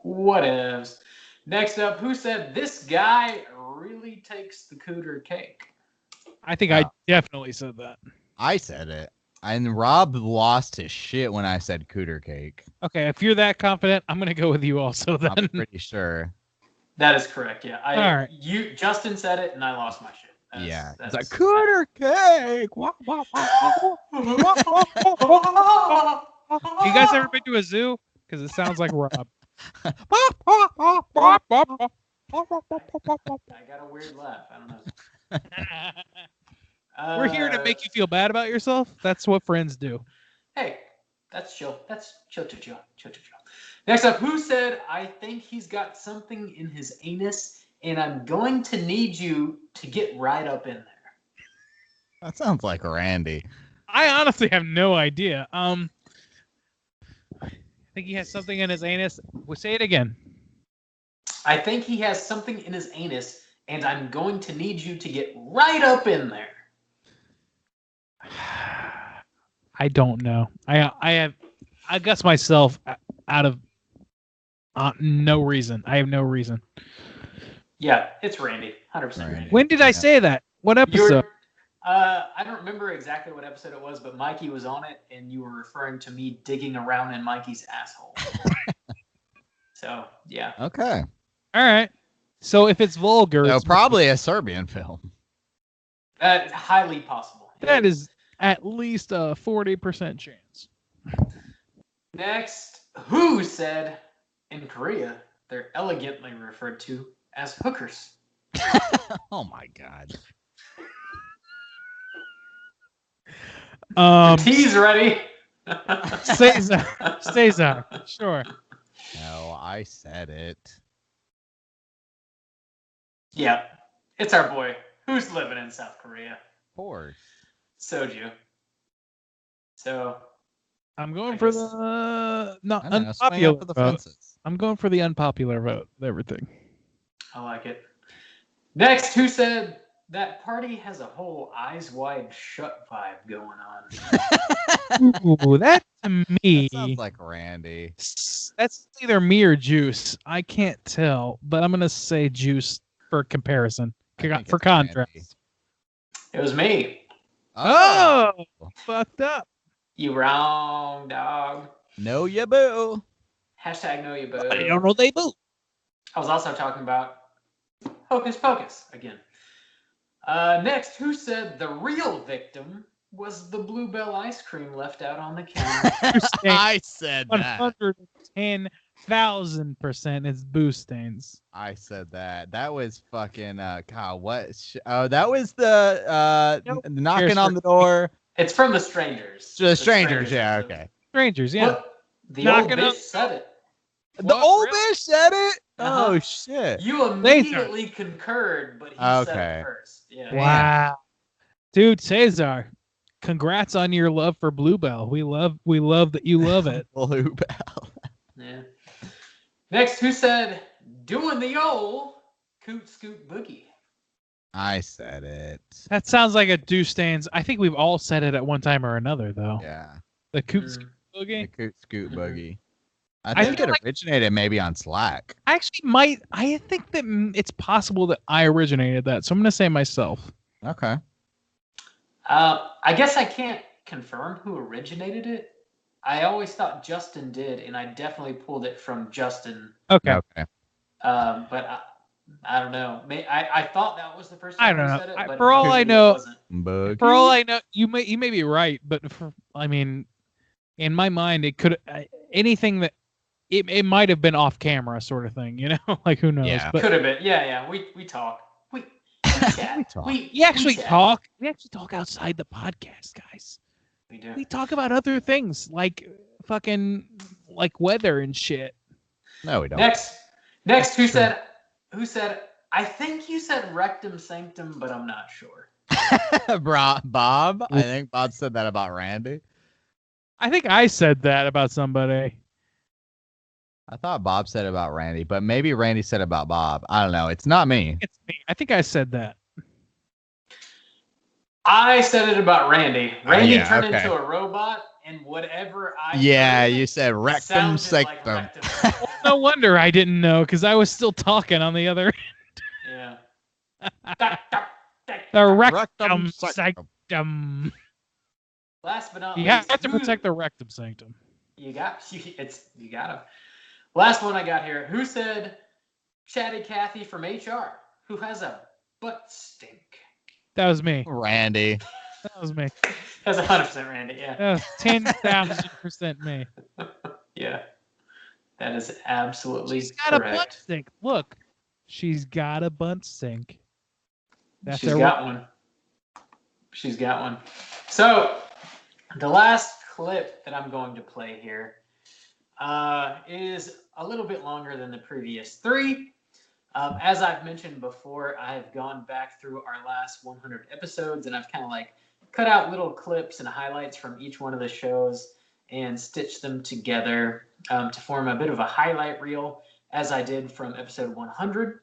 Whatevs. Next up, who said this guy really takes the cooter cake? I think I definitely said that. I said it. And Rob lost his shit when I said cooter cake. Okay, if you're that confident, I'm gonna go with you also then. I'm pretty sure. That is correct, yeah. All right. Justin said it, and I lost my shit. It's a cooter cake. You guys ever been to a zoo? Because it sounds like Rob. I got a weird laugh. I don't know. We're here to make you feel bad about yourself. That's what friends do. Hey, that's chill. That's chill. Next up, who said, I think he's got something in his anus, and I'm going to need you to get right up in there. That sounds like Randy. I honestly have no idea. I think he has something in his anus. We'll say it again. I think he has something in his anus, and I'm going to need you to get right up in there. I don't know. I guess myself out of no reason. I have no reason. Yeah, it's Randy. 100% Randy. When did I say that? What episode? I don't remember exactly what episode it was, but Mikey was on it, and you were referring to me digging around in Mikey's asshole. So, yeah. Okay. All right. So if it's vulgar... So probably a Serbian film. Highly possible. That is at least a 40% chance. Next, who said in Korea they're elegantly referred to as hookers? Oh my god. Tea's ready. Cesar. Sure. No, I said it. Yeah, it's our boy. Who's living in South Korea? Of course. Soju. So I'm going for the unpopular vote. I'm going for the unpopular vote. Everything. I like it. Next, who said that party has a whole eyes wide shut vibe going on? Ooh, that to me that sounds like Randy. That's either me or Juice. I can't tell, but I'm gonna say Juice for comparison, for contrast. Randy. It was me. Oh, fucked up. You wrong, dog. No, ya boo. Hashtag no ya boo. I don't know they boo. I was also talking about Hocus Pocus again. Next, who said the real victim was the Bluebell ice cream left out on the counter? I said that. 110,000% it's boo stains. I said that. That was fucking God. What? That was the knocking on the door. It's from The Strangers. The Strangers, yeah, okay. Strangers, yeah. Look, the old bitch said it. The old bitch said it? Oh, shit. You immediately concurred, but he said it first. Yeah. Wow. Dude, Cesar, congrats on your love for Bluebell. We love that you love it. Bluebell. Yeah. Next, who said, doing the old coot scoot boogie? I said it. That sounds like a do stains. I think we've all said it at one time or another, though. Yeah. The coot scoot boogie? The coot scoot boogie. I think it originated maybe on Slack. I think that it's possible that I originated that, so I'm going to say myself. Okay. I guess I can't confirm who originated it. I always thought Justin did, and I definitely pulled it from Justin. Okay. But I don't know. I thought that was the first time I said it. But for all I know, you may be right, but in my mind, it could anything that it might have been off camera, sort of thing. You know, like who knows? Yeah, could have been. Yeah. We talk. We chat. We actually talk. We actually talk outside the podcast, guys. We do. We talk about other things like fucking weather and shit. No, we don't. Next, who said? I think you said rectum sanctum, but I'm not sure. Bob. I think Bob said that about Randy. I think I said that about somebody. I thought Bob said it about Randy, but maybe Randy said it about Bob. I don't know. It's not me. It's me. I think I said that. I said it about Randy. Randy turned into a robot, and whatever I Yeah, heard you said rectum sounded like sectum. rectum sectum. No wonder I didn't know, because I was still talking on the other. Yeah. The Rectum rectum sectum. sanctum. Last but not You least, have to protect the rectum sanctum. You got him. Last one I got here. Who said Chatty Cathy from HR? Who has a butt stink? That was me. Randy. That was me. That's 100% Randy. Yeah. That was 10,000% me. Yeah. That is absolutely She's got correct. a butt stink. Look, she's got a butt stink. She's got one. She's got one. So, the last clip that I'm going to play here is a little bit longer than the previous three. As I've mentioned before, I've gone back through our last 100 episodes and I've kind of like cut out little clips and highlights from each one of the shows and stitched them together to form a bit of a highlight reel, as I did from episode 100.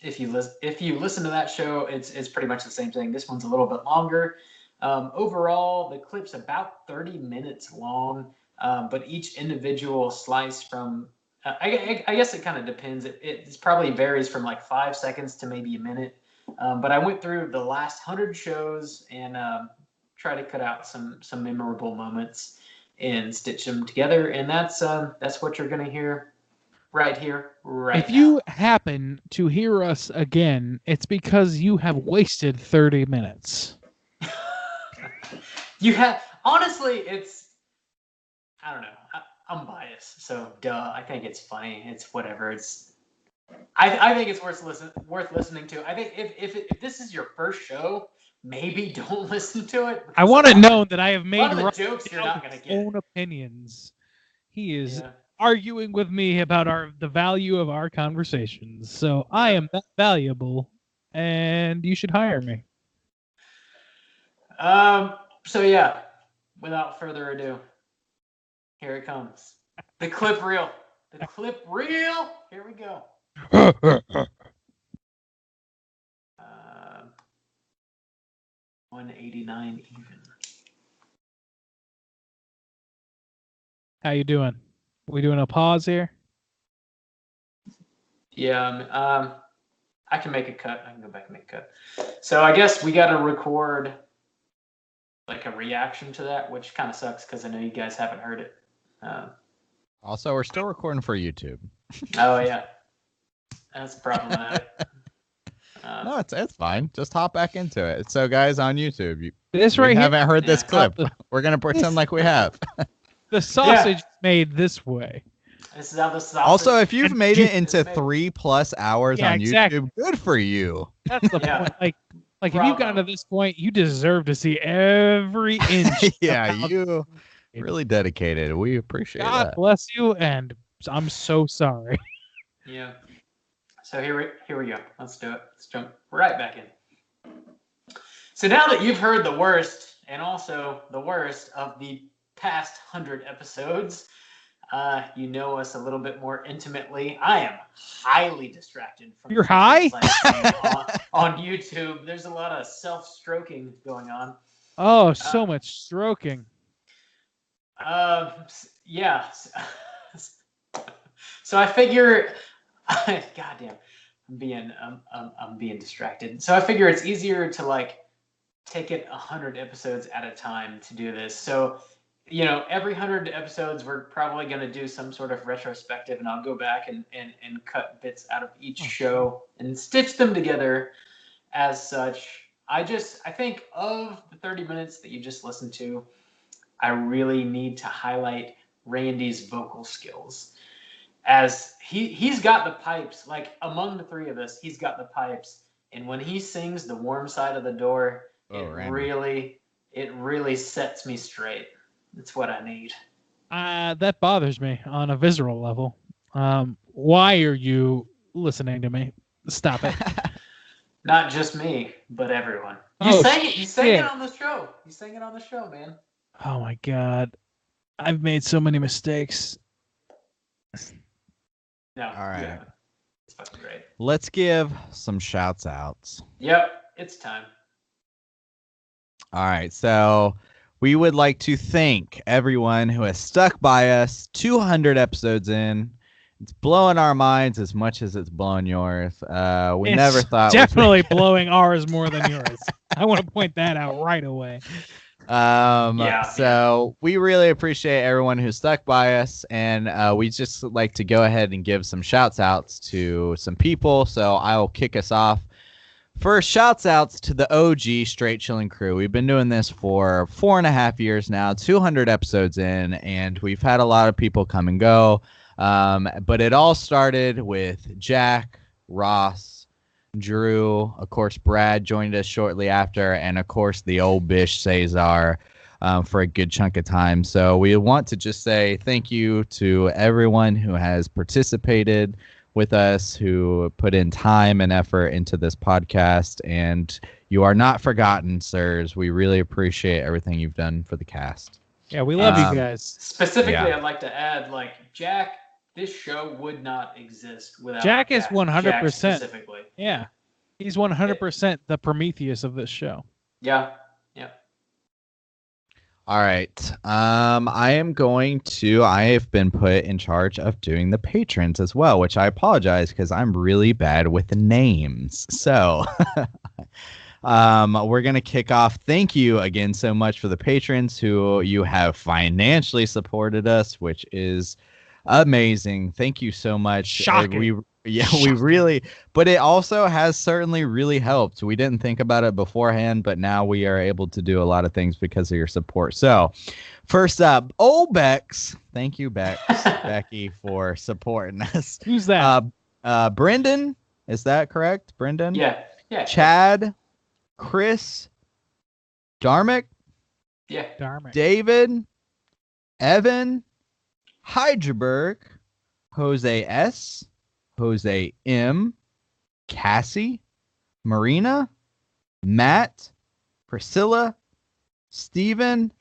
If you listen to that show, it's pretty much the same thing. This one's a little bit longer. Overall, the clip's about 30 minutes long, but each individual slice from I guess it kind of depends. It probably varies from like 5 seconds to maybe a minute. But I went through the last 100 shows and try to cut out some memorable moments and stitch them together. And that's what you're gonna hear right here, right If now. you happen to hear us again, it's because you have wasted 30 minutes. You have honestly, I don't know. I'm biased, so duh. I think it's funny. It's whatever. I think it's worth listening to. I think if this is your first show, maybe don't listen to it. I want it known that I have A made lot of the jokes you're not gonna get. own opinions. He is Yeah. arguing with me about the value of our conversations. So I am that valuable, and you should hire me. So yeah, without further ado, here it comes. The clip reel. The clip reel. Here we go. 189 even. How you doing? We doing a pause here? Yeah. I can make a cut. I can go back and make a cut. So I guess we got to record like a reaction to that, which kind of sucks because I know you guys haven't heard it. Also, we're still recording for YouTube. Oh yeah, that's problematic. No, it's fine. Just hop back into it. So, guys, on YouTube, we Here haven't heard this clip. the- We're gonna pretend like we have. The sausage is made this way. This is how the sausage. Also, if you've And made it you- into 3+ hours Yeah, on exactly. YouTube, good for you. That's the Yeah. point. Like if Bravo. you've gotten to this point, you deserve to see every inch. Yeah, of how- you really dedicated. We appreciate God that. bless you, and I'm so sorry. Yeah. So here we go. Let's do it. Let's jump right back in. So now that you've heard the worst and also the worst of the past 100 episodes, you know us a little bit more intimately. I am highly distracted from You're the high? on YouTube. There's a lot of self-stroking going on. Oh, so much stroking. Yeah. So I figure, goddamn, I'm being distracted. So I figure it's easier to like take it 100 episodes at a time to do this. So, every 100 episodes, we're probably going to do some sort of retrospective, and I'll go back and cut bits out of each show and stitch them together as such. I think of the 30 minutes that you just listened to, I really need to highlight Randy's vocal skills. As he's got the pipes, like among the three of us, he's got the pipes. And when he sings The Warm Side of the Door, it really sets me straight. It's what I need. That bothers me on a visceral level. Why are you listening to me? Stop it. Not just me, but everyone. Oh, You sang it on the show. You sang it on the show, man. Oh my God. I've made so many mistakes. No. All right. Yeah. It's fucking great. Let's give some shouts outs. Yep. It's time. All right. So we would like to thank everyone who has stuck by us 200 episodes in. It's blowing our minds as much as it's blowing yours. We It's never thought definitely blowing ours more than yours. I want to point that out right away. So we really appreciate everyone who stuck by us, and we just like to go ahead and give some shouts outs to some people. So I will kick us off. First, shouts outs to the OG Straight Chilling crew. We've been doing this for 4.5 years now, 200 episodes in, and we've had a lot of people come and go. But it all started with Jack, Ross, Drew, of course, Brad joined us shortly after, and of course, the old Bish Cesar for a good chunk of time. So we want to just say thank you to everyone who has participated with us, who put in time and effort into this podcast, and you are not forgotten, sirs. We really appreciate everything you've done for the cast. Yeah, we love you guys. Specifically, I'd like to add, like, Jack, this show would not exist without Jack. Is 100%. Jack specifically. Yeah, he's 100% the Prometheus of this show. Yeah. All right. I have been put in charge of doing the patrons as well, which I apologize because I'm really bad with the names. So we're going to kick off. Thank you again so much for the patrons who you have financially supported us, which is amazing. Thank you so much. Shocking. We really, but it also has certainly really helped. We didn't think about it beforehand, but now we are able to do a lot of things because of your support. So first up, old Bex. Thank you, Becky, for supporting us. Who's that? Brendan. Is that correct? Brendan? Yeah. Chad, Chris, Darmick. Yeah. Darmick. David, Evan, Hydraberg, Jose S., Jose M., Cassie, Marina, Matt, Priscilla, Steven,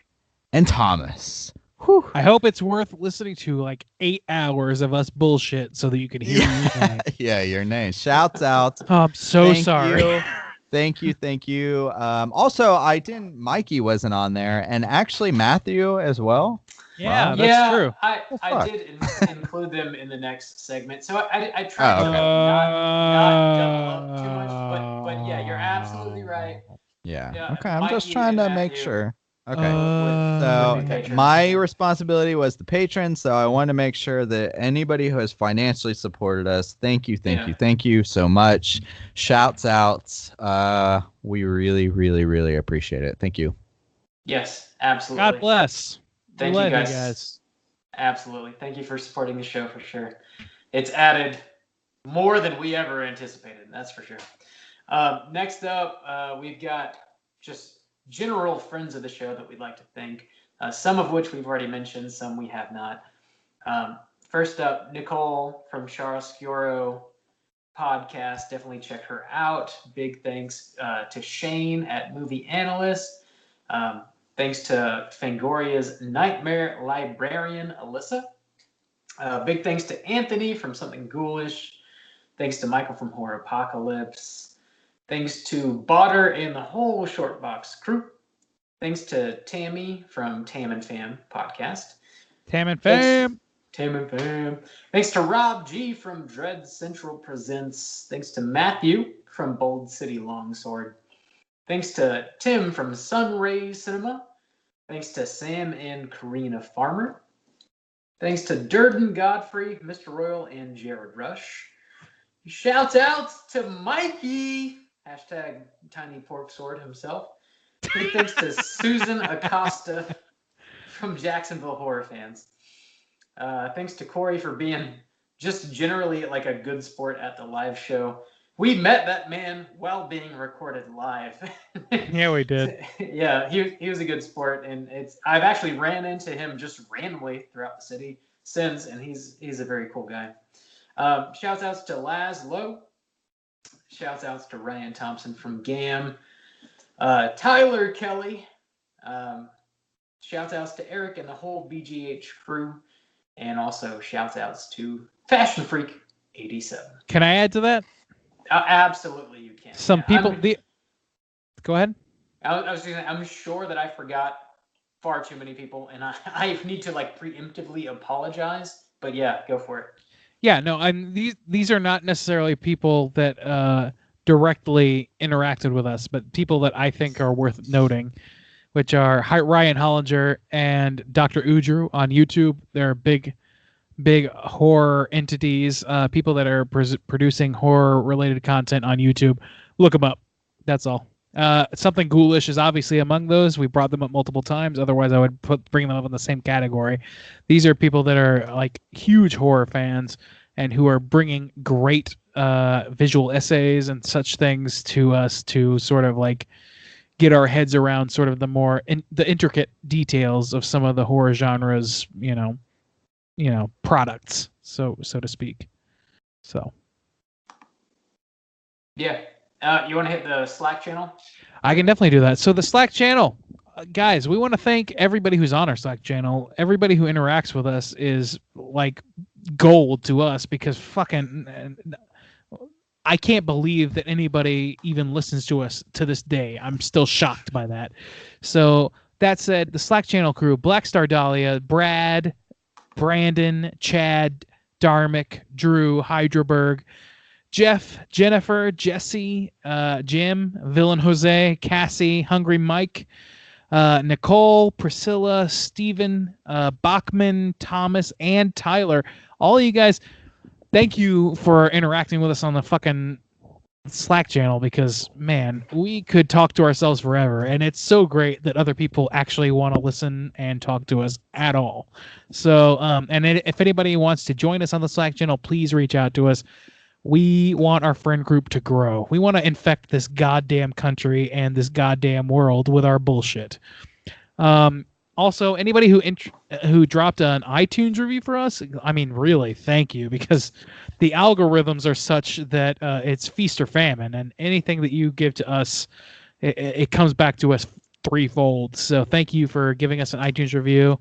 and Thomas. Whew. I hope it's worth listening to like 8 hours of us bullshit so that you can hear your name. Yeah, your name. Shouts out. Oh, I'm so sorry. Thank you. Also, Mikey wasn't on there, and actually Matthew as well. Yeah, wow. that's true. I did include them in the next segment, so I tried okay. to not double up too much, but yeah, you're absolutely right. Yeah. Okay, I'm just Mikey trying to and make Matthew sure. Okay. would be So patrons. my responsibility was the patrons, so I want to make sure that anybody who has financially supported us, thank you so much. Shouts out. We really, really, really appreciate it. Thank you. Yes, absolutely. God bless. Thank you guys. Absolutely. Thank you for supporting the show for sure. It's added more than we ever anticipated. That's for sure. Next up, we've got just general friends of the show that we'd like to thank, some of which we've already mentioned, some we have not. First up, Nicole from Chiaroscuro podcast. Definitely check her out. Big thanks to Shane at Movie Analyst. Thanks to Fangoria's Nightmare Librarian, Alyssa. Big thanks to Anthony from Something Ghoulish. Thanks to Michael from Horror Apocalypse. Thanks to Botter and the whole Short Box crew. Thanks to Tammy from Tam and Fam podcast. Tam and Fam. Thanks to Rob G from Dread Central Presents. Thanks to Matthew from Bold City Longsword. Thanks to Tim from Sunray Cinema. Thanks to Sam and Karina Farmer. Thanks to Durden Godfrey, Mr. Royal, and Jared Rush. Shouts out to Mikey, hashtag Tiny Pork Sword himself. Big thanks to Susan Acosta from Jacksonville Horror Fans. Thanks to Corey for being just generally like a good sport at the live show. We met that man while being recorded live. Yeah, we did. Yeah, he was a good sport, and I've actually ran into him just randomly throughout the city since, and he's a very cool guy. Shouts outs to Laz Lowe. Shouts outs to Ryan Thompson from GAM. Tyler Kelly. Shouts outs to Eric and the whole BGH crew, and also shouts outs to Fashion Freak 87. Can I add to that? Absolutely, you can. Some people. Go ahead. I was going to say, I'm sure that I forgot far too many people, and I need to like preemptively apologize. But yeah, go for it. Yeah, no, and these are not necessarily people that directly interacted with us, but people that I think are worth noting, which are Ryan Hollinger and Dr. Udru on YouTube. They're big horror entities, people that are producing horror-related content on YouTube. Look them up. That's all. Something Ghoulish is obviously among those. We brought them up multiple times. Otherwise, I would bring them up in the same category. These are people that are like huge horror fans and who are bringing great visual essays and such things to us to sort of like get our heads around sort of the intricate details of some of the horror genres, products, so to speak. So yeah. You want to hit the Slack channel? I can definitely do that. So the Slack channel, guys, we want to thank everybody who's on our Slack channel. Everybody who interacts with us is like gold to us, because fucking I can't believe that anybody even listens to us to this day. I'm still shocked by that. So that said, the Slack channel crew: Black Star Dahlia, Brad, Brandon, Chad, Darmic, Drew, Hydraberg, Jeff, Jennifer, Jesse, Jim, Villain Jose, Cassie, Hungry Mike, Nicole, Priscilla, Steven, Bachman, Thomas, and Tyler. All of you guys, thank you for interacting with us on the fucking Slack channel, because man, we could talk to ourselves forever, and it's so great that other people actually want to listen and talk to us at all. So if anybody wants to join us on the Slack channel, please reach out to us. We want our friend group to grow. We want to infect this goddamn country and this goddamn world with our bullshit. Also, anybody who dropped an iTunes review for us, I mean, really, thank you, because the algorithms are such that it's feast or famine, and anything that you give to us, it comes back to us threefold. So thank you for giving us an iTunes review.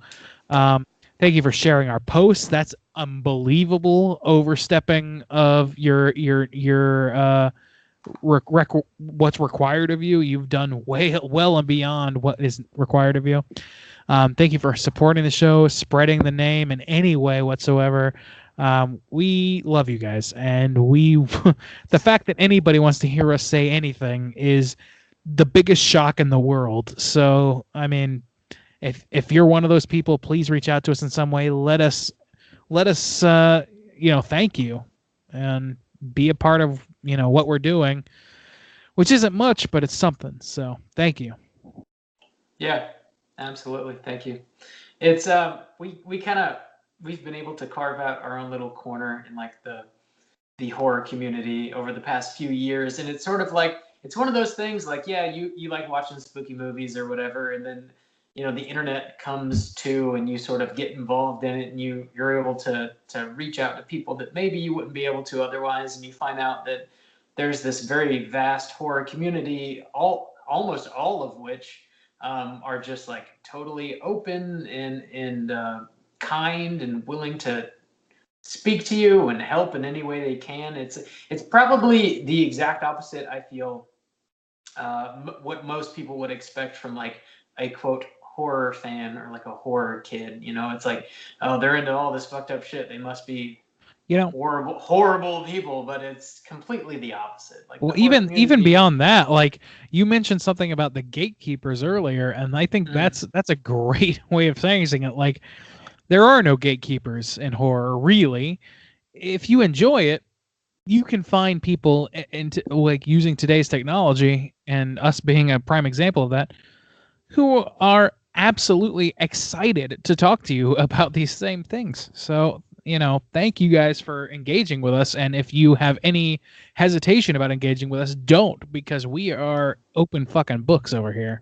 Thank you for sharing our posts. That's unbelievable overstepping of your what's required of you. You've done well and beyond what is required of you. Thank you for supporting the show, spreading the name in any way whatsoever. We love you guys, and the fact that anybody wants to hear us say anything is the biggest shock in the world. So, I mean, if you're one of those people, please reach out to us in some way. Let us thank you and be a part of what we're doing, which isn't much, but it's something. So thank you. Yeah, absolutely. Thank you. It's we've been able to carve out our own little corner in like the horror community over the past few years, and it's sort of like, it's one of those things like, yeah, you like watching spooky movies or whatever, and then the internet comes to, and you sort of get involved in it, and you're able to reach out to people that maybe you wouldn't be able to otherwise, and you find out that there's this very vast horror community, almost all of which are just like totally open and kind and willing to speak to you and help in any way they can. It's probably the exact opposite, I feel, what most people would expect from like a quote horror fan or like a horror kid. It's like, oh, they're into all this fucked up shit, they must be horrible people. But it's completely the opposite. Like, well, even beyond that, like you mentioned something about the gatekeepers earlier, and I think that's a great way of saying it. Like, there are no gatekeepers in horror, really. If you enjoy it, you can find people like using today's technology, and us being a prime example of that, who are absolutely excited to talk to you about these same things. So, thank you guys for engaging with us. And if you have any hesitation about engaging with us, don't, because we are open fucking books over here.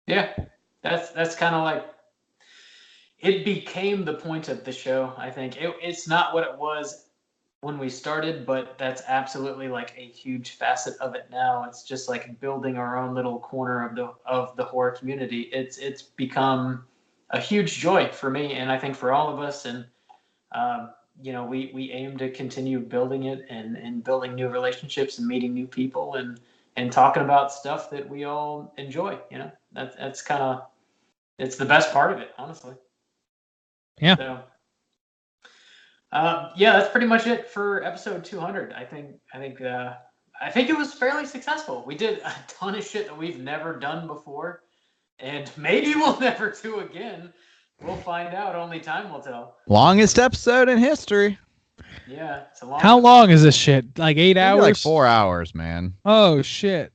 Yeah, that's kind of like, it became the point of the show. I think it's not what it was when we started, but that's absolutely like a huge facet of it now. It's just like building our own little corner of the horror community. It's become a huge joy for me, and I think for all of us. And we aim to continue building it and building new relationships and meeting new people and talking about stuff that we all enjoy. That's kind of It's the best part of it, honestly. Yeah. So, yeah, that's pretty much it for episode 200. I think it was fairly successful. We did a ton of shit that we've never done before, and maybe we'll never do again. We'll find out. Only time will tell. Longest episode in history. Yeah, it's a long. How long is this shit? Like 8 hours? Like 4 hours, man. Oh shit.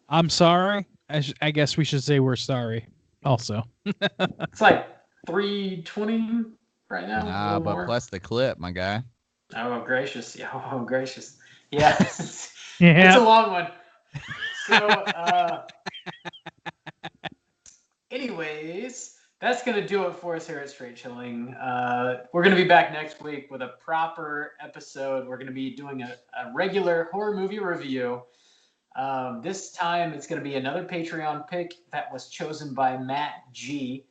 I'm sorry. I guess we should say we're sorry. Also. It's like 3:20 right now. Nah, but more. plus the clip, my guy. Oh gracious! Yeah, oh gracious! Yeah, Yeah. it's a long one. So, anyways, that's gonna do it for us here at Straight Chilling. We're gonna be back next week with a proper episode. We're gonna be doing a regular horror movie review. This time it's gonna be another Patreon pick that was chosen by Matt G.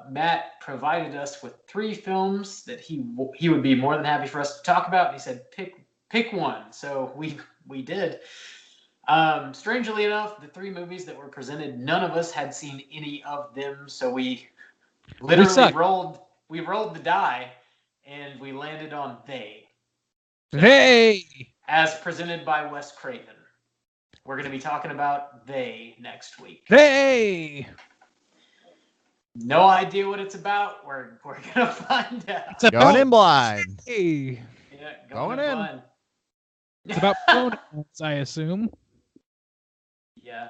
Matt provided us with 3 films that he would be more than happy for us to talk about, and he said pick one. So we did. Strangely enough, the 3 movies that were presented, none of us had seen any of them, so we literally rolled the die, and we landed on They. Hey! As presented by Wes Craven. We're going to be talking about They next week. Hey! No idea what it's about. We're going to find out. Going in blind. Hey. Yeah, going in. blind. It's about pronouns, I assume. Yeah.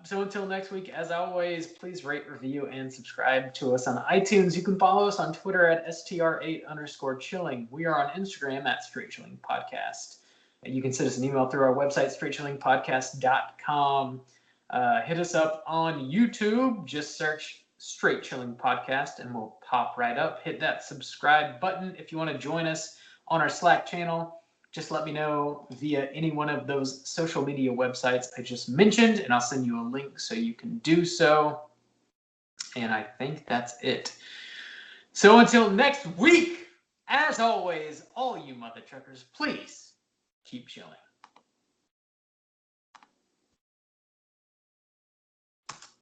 So until next week, as always, please rate, review, and subscribe to us on iTunes. You can follow us on Twitter at str8_chilling. We are on Instagram at Straight Chilling Podcast. And you can send us an email through our website, straightchillingpodcast.com. Hit us up on YouTube. Just search Straight Chilling Podcast and we'll pop right up. Hit that subscribe button. If you want to join us on our Slack channel, just let me know via any one of those social media websites I just mentioned, and I'll send you a link so you can do so. And I think that's it. So until next week, as always, all you mother truckers, please keep chilling.